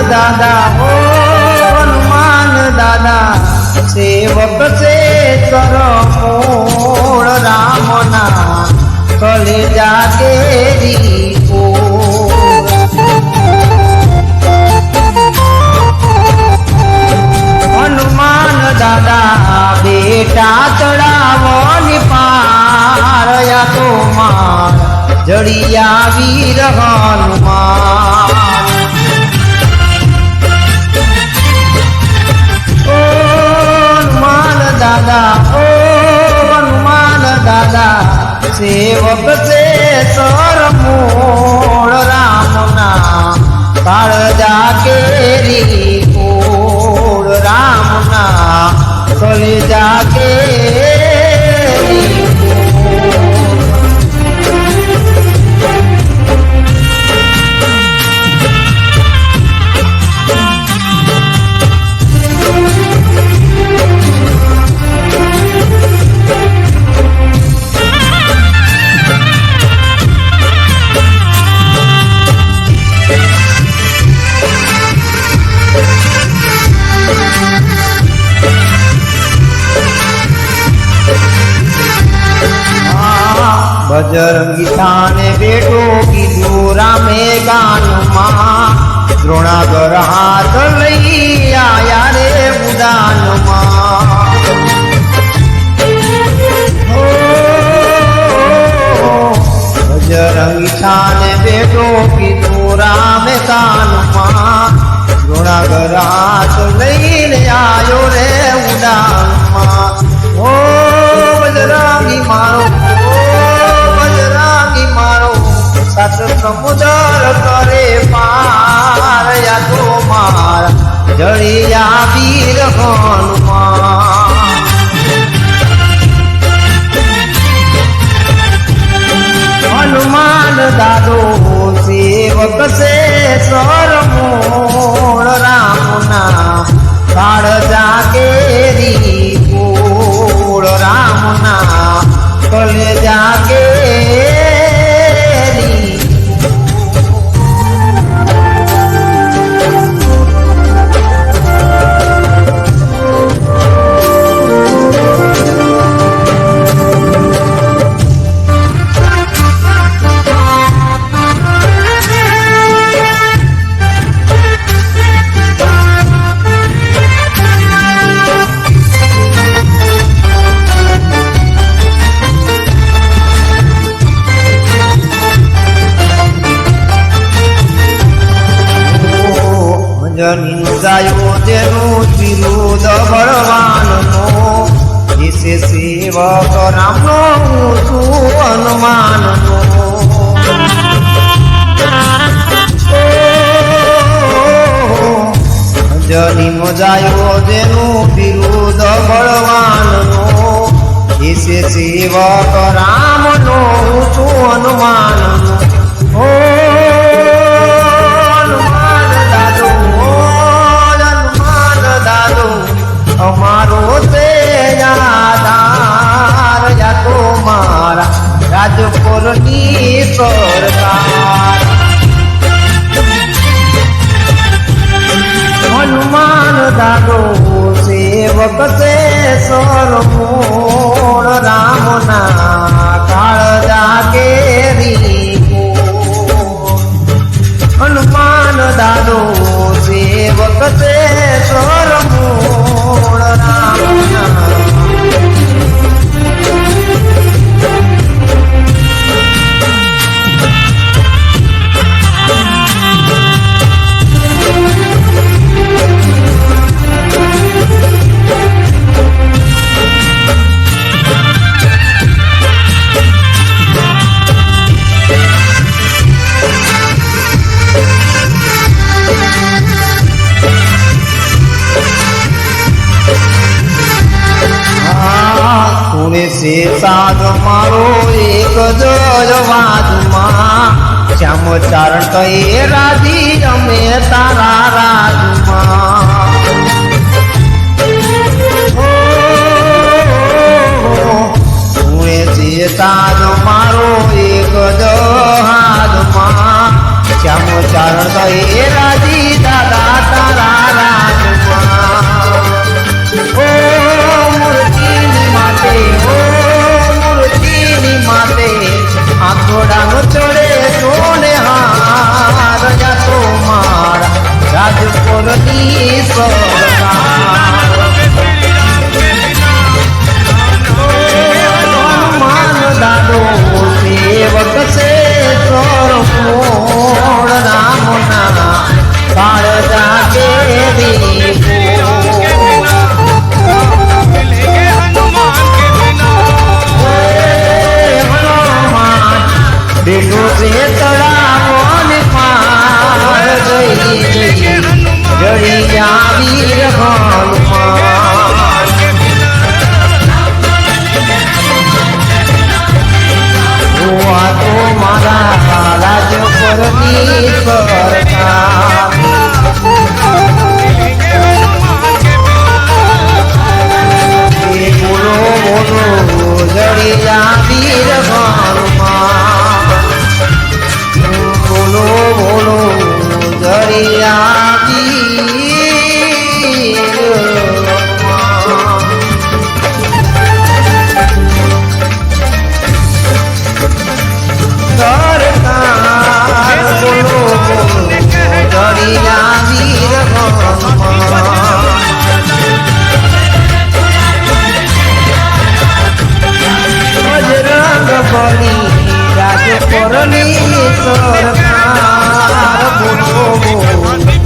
દાદા હો હનુમાન દાદા સેવક છે ચરમોળ રામના કલેજા કેરી હનુમાન દાદા બેટા ચડાવની પારયા તો માર જડિયા વીર હનુમાન સેવક છે સરમોળ રામના કાળજા કેરી કોળ રામના કલેજા કેરી બજરંગી થાને બેઠો કીધું રામે ગાનમાં દ્રોણાગર હાથ લઈ આયા રે ઉડાનમાં બજરંગી થાને બેઠો કીધું રામે ગાનમાં દ્રોણાગર હાથ લઈને આયો રે ઉડાનમાં ઓ બજરંગી મારો સાત સમુદર કરે પાર યા તો મારા જડિયા વીર હનુમાન હનુમાન દાદો સેવક છે સરમોળ રામના કાળજા કેરી કોળ રામના કલેજા કેરી જની ગાયો જેનું વિરોધ બળવાનનો વિશે સેવક રામનો હું છું હનુમાનનો જની મજાયો જેનું વિરોધ બળવાનનો વિશે સેવક રામનો હું છું હનુમાનનો અમારો તે આધાર યા તો મારા રાજપુરની સરકાર હનુમાન દાદો સેવક છે સરમોળ રામના કાળજા કેરી હનુમાન દાદો સેવક છે સરમોળ રામના से साध मारो एक जवाजमा श्याम चारण कहे राधी रमे तारा राजमा सुने से साध मारो एक जहाजमा श्याम चारण कहे राधी दादा રાજપુરની સરકાર માન દાદો સેવક છે સરમોડ રામના કાળજા કેરી બેટો છે તળાવોને પાર જઈ જડી આવી હનુમાન આ તો મારા રાજપુરની સરકાર બોલો બોલો જડી આવી હનુમાન બોલો બોલો દરિયાવી સરકાર બોલો દરિયાવી બજરંગ બલી રાજપુરની સરકાર બોલો